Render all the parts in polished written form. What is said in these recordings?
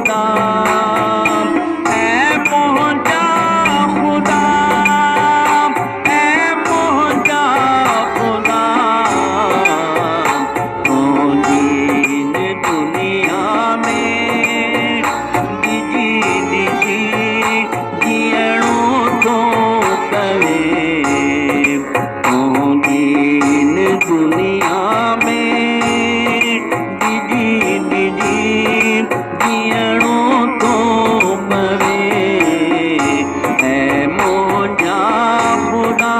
खुदा ऐ मोहजा खुदा ऐ मोहजा खुदा तो दीन दुनिया में दिजी दिजी जियणो तो पवे तो दीन दुनिया में दिजी दिजी जियणो तो पवे ऐ मोहजा खुदा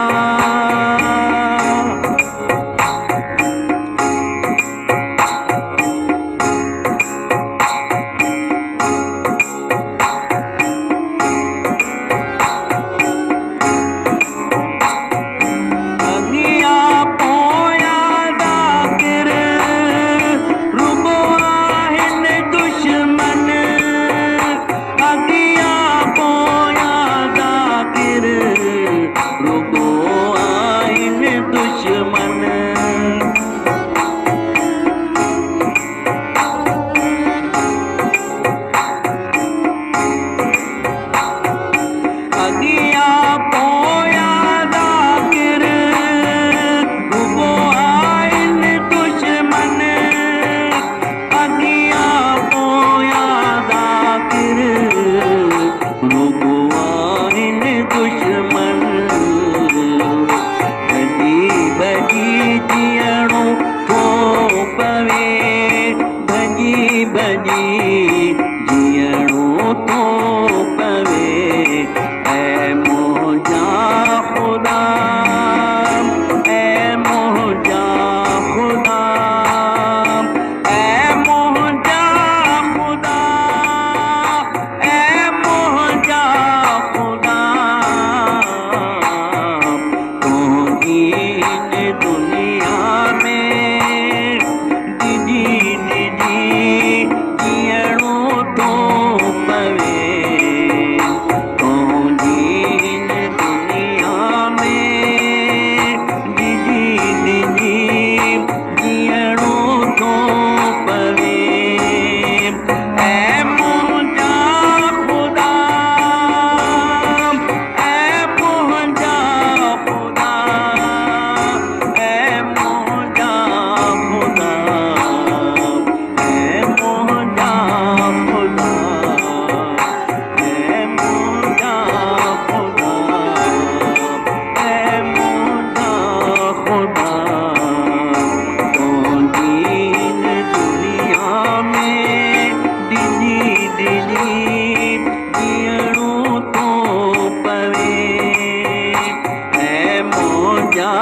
बजी जियणो तो पवे ऐ मोहजा खुदा ऐ मोहजा खुदा ऐ मोहजा खुदा ऐ मोहजा खुदा तो दीन दुनिया में दिजी दिजी जियणो तो पवे तो दीन दुनिया में दिजी दिजी जियणो तो पवे ऐ मोहजा खुदा ऐ मोहजा खुदा ऐ मोहजा खुदा ऐ मोहजा खुदा ऐ मोहजा खुदा ऐ मोहजा खुदा तो दीन दुनिया में दिजी दिजी जियणो तो पवे ऐ मोहजा